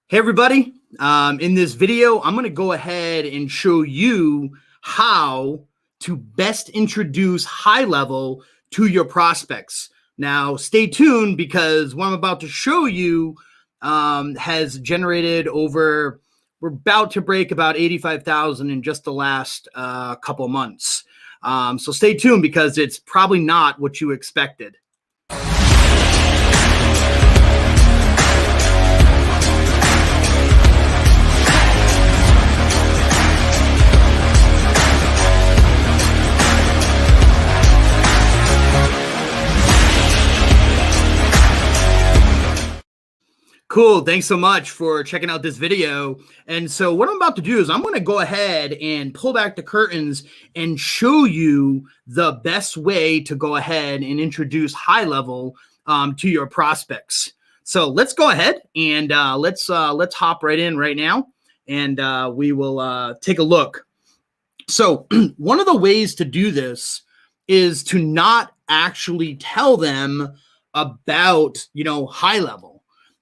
Hey everybody, in this video, I'm going to go ahead and show you how to best introduce high level to your prospects. Now, stay tuned because what I'm about to show you has generated we're about to break about 85,000 in just the last couple months. So stay tuned because it's probably not what you expected. Cool. Thanks so much for checking out this video. And so what I'm about to do is I'm going to go ahead and pull back the curtains and show you the best way to go ahead and introduce high level to your prospects. So let's go ahead and let's hop right in right now, and we will take a look. So one of the ways to do this is to not actually tell them about, high level.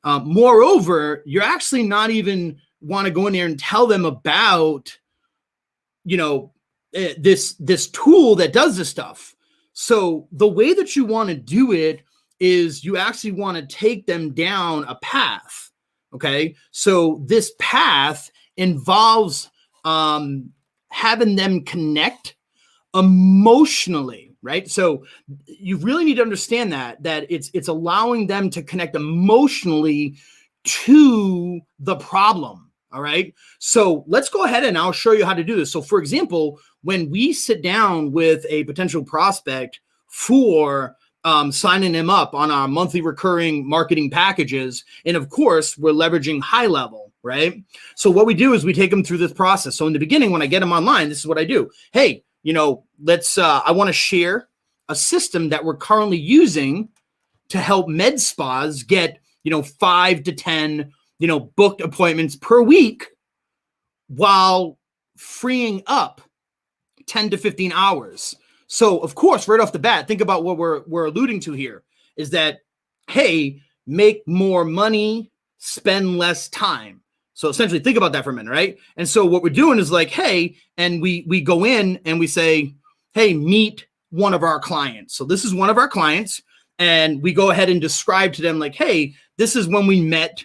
Moreover, you're actually not even want to go in there and tell them about, this tool that does this stuff. So the way that you want to do it is you actually want to take them down a path. Okay. So this path involves having them connect emotionally. Right. So you really need to understand that it's allowing them to connect emotionally to the problem. All right. So let's go ahead and I'll show you how to do this. So for example, when we sit down with a potential prospect for signing them up on our monthly recurring marketing packages, and of course, we're leveraging high level. Right. So what we do is we take them through this process. So in the beginning, when I get them online, this is what I do. Hey, I want to share a system that we're currently using to help med spas get, 5 to 10, booked appointments per week while freeing up 10 to 15 hours. So of course, right off the bat, think about what we're alluding to here is that, hey, make more money, spend less time. So essentially think about that for a minute, right? And so what we're doing is like, hey, and we go in and we say, hey, meet one of our clients. So this is one of our clients. And we go ahead and describe to them like, hey, this is when we met,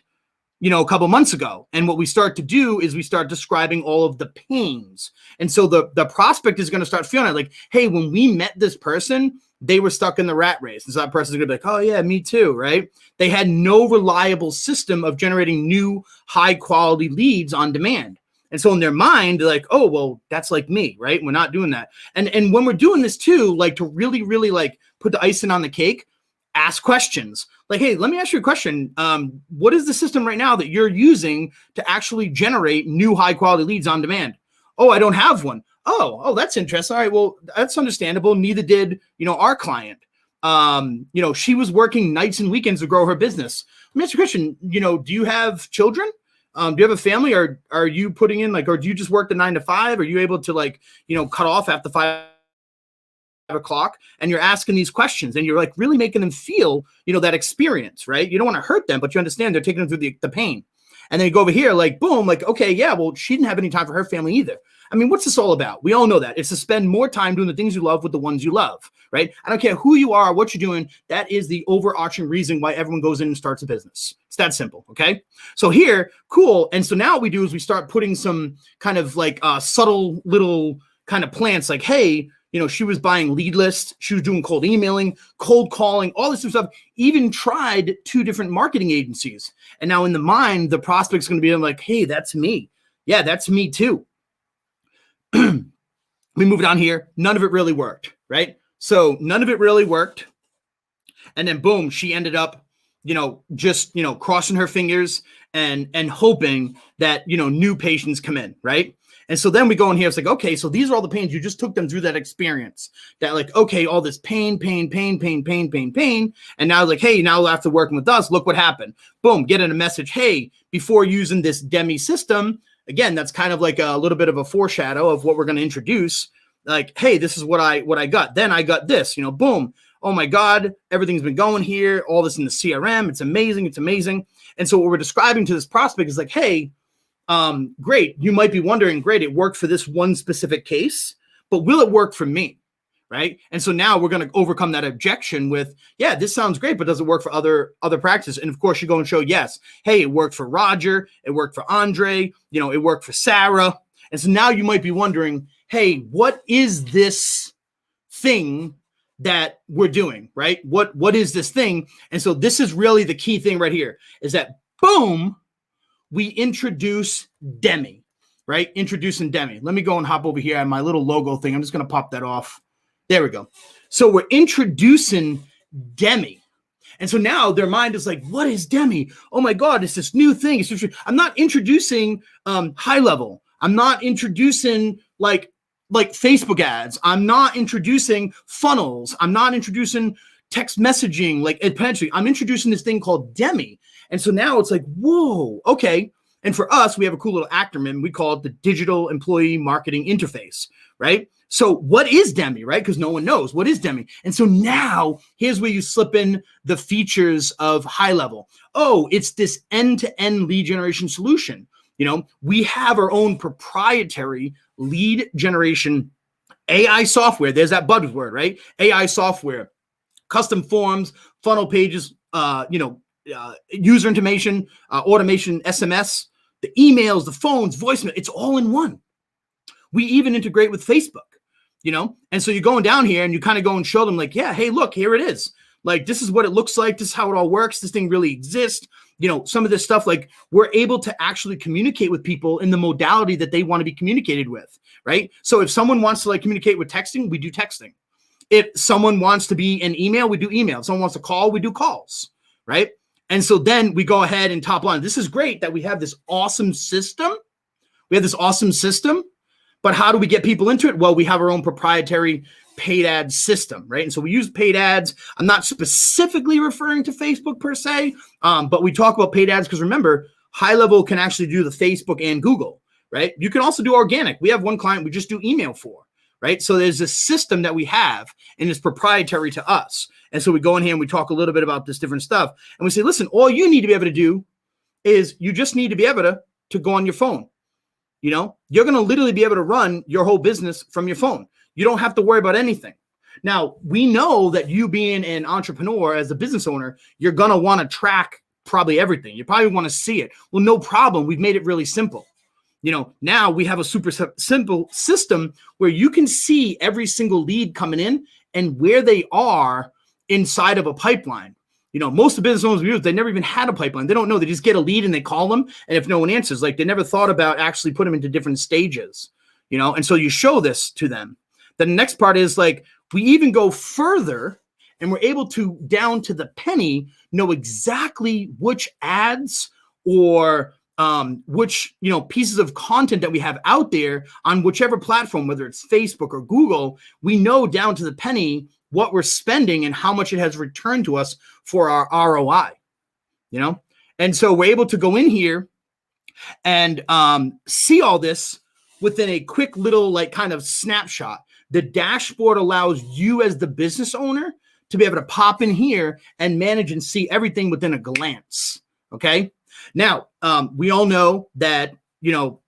a couple months ago. And what we start to do is we start describing all of the pains. And so the prospect is going to start feeling it like, hey, when we met this person, they were stuck in the rat race. And so that person's going to be like, oh yeah, me too, right? They had no reliable system of generating new high quality leads on demand. And so in their mind, they're like, oh, well, that's like me, right? We're not doing that. And when we're doing this too, like to really, really like put the icing on the cake, ask questions. Like, hey, let me ask you a question. What is the system right now that you're using to actually generate new high quality leads on demand? Oh, I don't have one. Oh, that's interesting. All right, well, that's understandable. Neither did, our client. She was working nights and weekends to grow her business. Let me ask you a question. Do you have children? Do you have a family, or are you putting in or do you just work the 9 to 5? Are you able to cut off after 5 o'clock? And you're asking these questions and you're really making them feel, that experience, right? You don't want to hurt them, but you understand they're taking them through the pain. And then you go over here, boom, okay, yeah, well, she didn't have any time for her family either. I mean, what's this all about? We all know that. It's to spend more time doing the things you love with the ones you love, right? I don't care who you are, what you're doing. That is the overarching reason why everyone goes in and starts a business. It's that simple, okay? So here, cool. And so now what we do is we start putting some kind of subtle little kind of plants like, hey, she was buying lead lists. She was doing cold emailing, cold calling, all this stuff, even tried 2 different marketing agencies. And now in the mind, the prospect's going to be like, hey, that's me. Yeah, that's me too. We moved on here. None of it really worked, right? So none of it really worked. And then boom, she ended up, just, crossing her fingers and hoping that, new patients come in, right? And so then we go in here, it's like, okay, so these are all the pains. You just took them through that experience that okay, all this pain. And now hey, now after working with us, look what happened. Boom, getting a message. Hey, before using this Demi system, again, that's kind of like a little bit of a foreshadow of what we're going to introduce. Like, hey, this is what I got. Then I got this, boom. oh my God, everything's been going here, all this in the CRM. It's amazing. It's amazing. And so what we're describing to this prospect is like, hey, great. You might be wondering, great, it worked for this one specific case, but will it work for me? Right. And so now we're going to overcome that objection with, yeah, this sounds great, but does it work for other practices? And of course, you go and show, yes, hey, it worked for Roger. It worked for Andre. You know, it worked for Sarah. And so now you might be wondering, hey, what is this thing that we're doing, right? What is this thing? And so this is really the key thing right here is that, boom, we introduce Demi, right? Introducing Demi. Let me go and hop over here on my little logo thing. I'm just going to pop that off. There we go. So we're introducing Demi. And so now their mind is like, what is Demi? Oh my God, it's this new thing. I'm not introducing high level. I'm not introducing like Facebook ads. I'm not introducing funnels. I'm not introducing text messaging, like potentially. I'm introducing this thing called Demi. And so now it's like, whoa, okay. And for us, we have a cool little acronym. We call it the Digital Employee Marketing Interface, right? So what is Demi, right? Because no one knows. What is Demi? And so now here's where you slip in the features of high level. Oh, it's this end-to-end lead generation solution. You know, we have our own proprietary lead generation AI software. There's that buzzword, right? AI software, custom forms, funnel pages, user information, automation, SMS, the emails, the phones, voicemail. It's all in one. We even integrate with Facebook, you know? And so you're going down here and you kind of go and show them like, yeah, hey, look, here it is. Like, this is what it looks like. This is how it all works. This thing really exists. You know, some of this stuff, like we're able to actually communicate with people in the modality that they want to be communicated with, right? So if someone wants to like communicate with texting, we do texting. If someone wants to be an email, we do email. If someone wants to call, we do calls, right? And so then we go ahead and top line. This is great that we have this awesome system. But how do we get people into it? Well, we have our own proprietary paid ad system, right? And so we use paid ads. I'm not specifically referring to Facebook per se, but we talk about paid ads because remember, high level can actually do the Facebook and Google, right? You can also do organic. We have one client we just do email for, right? So there's a system that we have and it's proprietary to us. And so we go in here and we talk a little bit about this different stuff. And we say, listen, all you need to be able to do is you just need to be able to go on your phone. You know, you're going to literally be able to run your whole business from your phone. You don't have to worry about anything. Now, we know that you being an entrepreneur as a business owner, you're going to want to track probably everything. You probably want to see it. Well, no problem. We've made it really simple. You know, now we have a super simple system where you can see every single lead coming in and where they are inside of a pipeline. You know, most of the business owners we use, they never even had a pipeline. They don't know. They just get a lead and they call them. And if no one answers, like they never thought about actually put them into different stages, you know? And so you show this to them. The next part is like, we even go further and we're able to, down to the penny, know exactly which ads or which, you know, pieces of content that we have out there on whichever platform, whether it's Facebook or Google, we know down to the penny what we're spending and how much it has returned to us for our ROI, you know? And so we're able to go in here and see all this within a quick little like kind of snapshot. The dashboard allows you as the business owner to be able to pop in here and manage and see everything within a glance, okay? Now, we all know that, you know,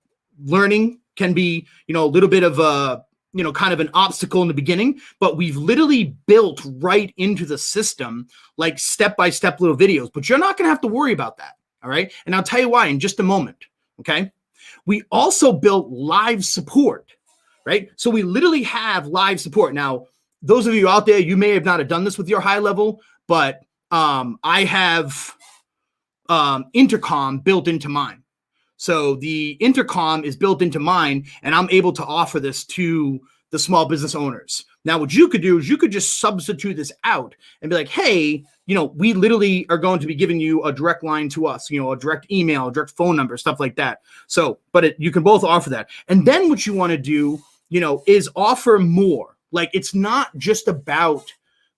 learning can be, you know, a little bit of a, you know, kind of an obstacle in the beginning, but we've literally built right into the system, like step-by-step little videos, but you're not going to have to worry about that. All right. And I'll tell you why in just a moment. Okay. We also built live support, right? So we literally have live support. Now, those of you out there, you may have not have done this with your high level, but I have intercom built into mine. So the intercom is built into mine and I'm able to offer this to the small business owners. Now, what you could do is you could just substitute this out and be like, hey, you know, we literally are going to be giving you a direct line to us, you know, a direct email, a direct phone number, stuff like that. So, but you can both offer that. And then what you want to do, you know, is offer more. Like, it's not just about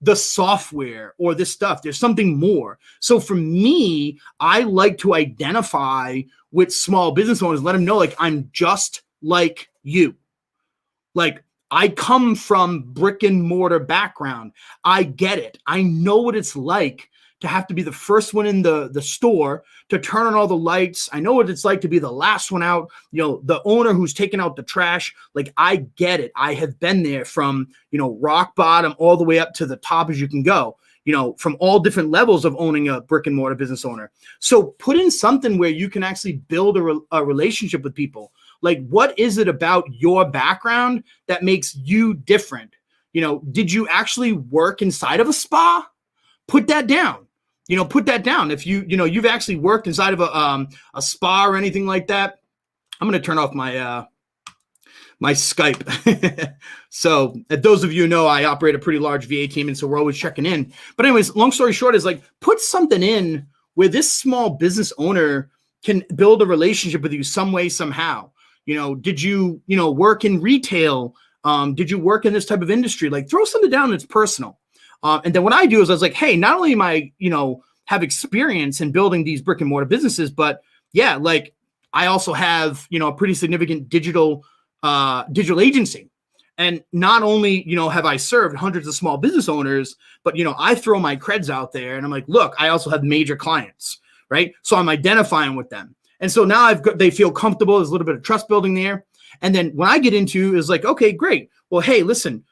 the software or this stuff. There's something more. So for me, I like to identify with small business owners, let them know, like, I'm just like you. Like, I come from brick and mortar background. I get it. I know what it's like to have to be the first one in the store, to turn on all the lights. I know what it's like to be the last one out, the owner who's taking out the trash. Like, I get it. I have been there from, rock bottom all the way up to the top as you can go, from all different levels of owning a brick and mortar business owner. So put in something where you can actually build a relationship with people. Like, what is it about your background that makes you different? Did you actually work inside of a spa? Put that down. Put that down. If you've actually worked inside of a spa or anything like that. I'm going to turn off my my Skype. So those of you know, I operate a pretty large VA team, and so we're always checking in. But anyways, long story short is, like, put something in where this small business owner can build a relationship with you some way, somehow. Did you, work in retail? Did you work in this type of industry? Like, throw something down that's personal. And then what I do is I was like, hey, not only am I, have experience in building these brick and mortar businesses, but yeah, like, I also have, a pretty significant digital agency. And not only, have I served hundreds of small business owners, but, I throw my creds out there and I'm like, look, I also have major clients, right? So I'm identifying with them. And so now they feel comfortable. There's a little bit of trust building there. And then when I get into is like, okay, great. Well, hey, listen,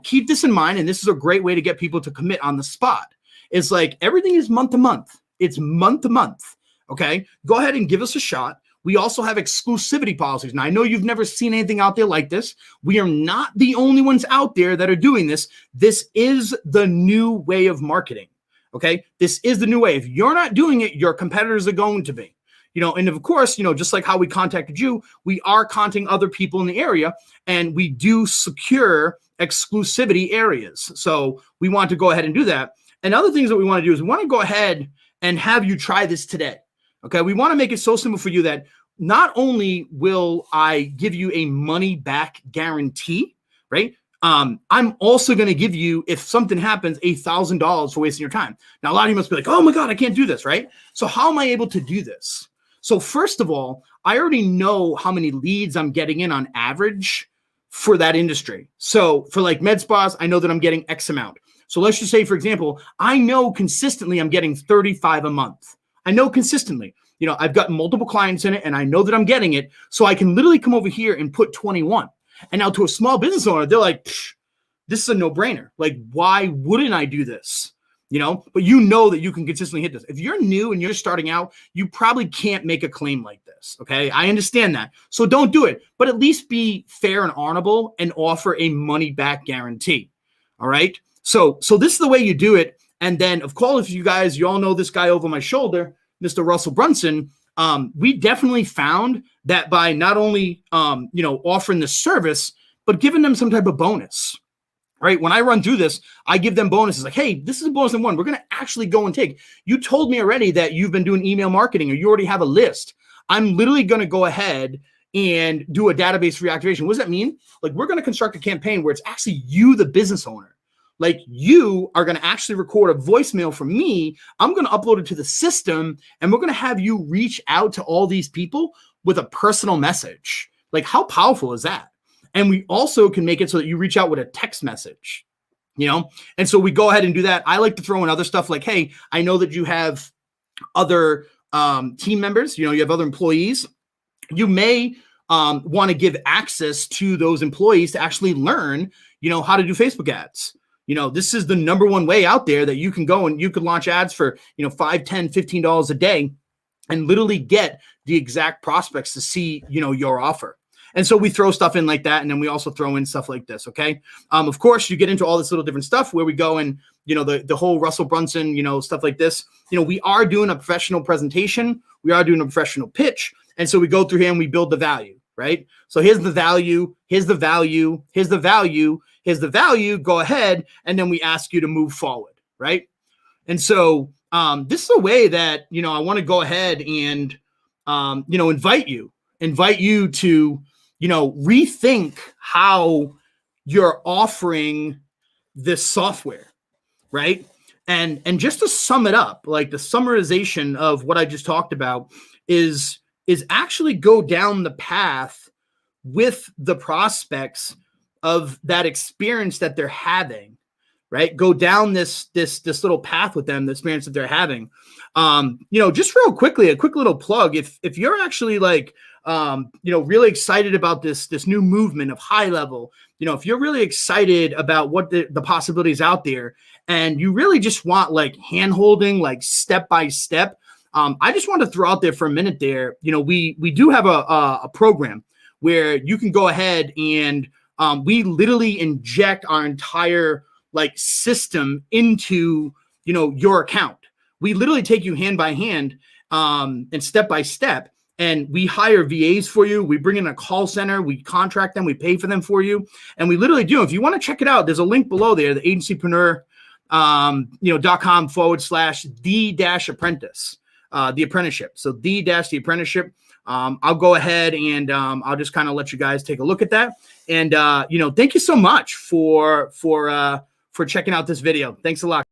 keep this in mind. And this is a great way to get people to commit on the spot. It's like, everything is month to month. It's month to month. Okay. Go ahead and give us a shot. We also have exclusivity policies. Now, I know you've never seen anything out there like this. We are not the only ones out there that are doing this. This is the new way of marketing. Okay. This is the new way. If you're not doing it, your competitors are going to be. And of course, just like how we contacted you, we are contacting other people in the area, and we do secure exclusivity areas. So we want to go ahead and do that. And other things that we want to do is we want to go ahead and have you try this today. Okay. We want to make it so simple for you that not only will I give you a money back guarantee, right? I'm also going to give you, if something happens, $1,000 for wasting your time. Now, a lot of you must be like, oh my God, I can't do this, right? So how am I able to do this? So first of all, I already know how many leads I'm getting in on average for that industry. So for like med spas, I know that I'm getting X amount. So let's just say, for example, I know consistently I'm getting 35 a month. I know consistently, I've got multiple clients in it and I know that I'm getting it. So I can literally come over here and put 21. And now to a small business owner, they're like, this is a no-brainer. Like, why wouldn't I do this? But that you can consistently hit this. If you're new and you're starting out, you probably can't make a claim like this. Okay. I understand that. So don't do it, but at least be fair and honorable and offer a money back guarantee. All right. So this is the way you do it. And then, of course, if you all know this guy over my shoulder, Mr. Russell Brunson, we definitely found that by not only, offering the service, but giving them some type of bonus. Right. When I run through this, I give them bonuses like, hey, this is a bonus one. We're going to actually go and take. You told me already that you've been doing email marketing or you already have a list. I'm literally going to go ahead and do a database reactivation. What does that mean? Like, we're going to construct a campaign where it's actually you, the business owner. Like, you are going to actually record a voicemail from me. I'm going to upload it to the system, and we're going to have you reach out to all these people with a personal message. Like, how powerful is that? And we also can make it so that you reach out with a text message, And so we go ahead and do that. I like to throw in other stuff like, hey, I know that you have other team members, you have other employees. You may want to give access to those employees to actually learn, how to do Facebook ads. This is the number one way out there that you can go and you could launch ads for, $5, $10, $15 a day and literally get the exact prospects to see, your offer. And so we throw stuff in like that. And then we also throw in stuff like this. Okay. Of course, you get into all this little different stuff where we go and, the whole Russell Brunson, stuff like this. We are doing a professional presentation. We are doing a professional pitch. And so we go through here and we build the value, right? So here's the value. Here's the value. Here's the value. Here's the value. Go ahead. And then we ask you to move forward. Right. And so this is a way that, I want to go ahead and, invite you to, rethink how you're offering this software, right? And just to sum it up, like the summarization of what I just talked about is actually go down the path with the prospects of that experience that they're having, right? Go down this little path with them, the experience that they're having. Just real quickly, a quick little plug. If you're actually like, really excited about this new movement of high level, if you're really excited about what the possibilities out there, and you really just want like hand holding, like step by step, I just want to throw out there for a minute there. We do have a program where you can go ahead and we literally inject our entire like system into your account. We literally take you hand by hand and step by step, and we hire VAs for you. We bring in a call center, we contract them, we pay for them for you, and we literally do. If you want to check it out, there's a link below there, the agencypreneur .com/the-apprentice, the apprenticeship. So the apprenticeship. I'll go ahead and I'll just kind of let you guys take a look at that. And thank you so much for checking out this video. Thanks a lot.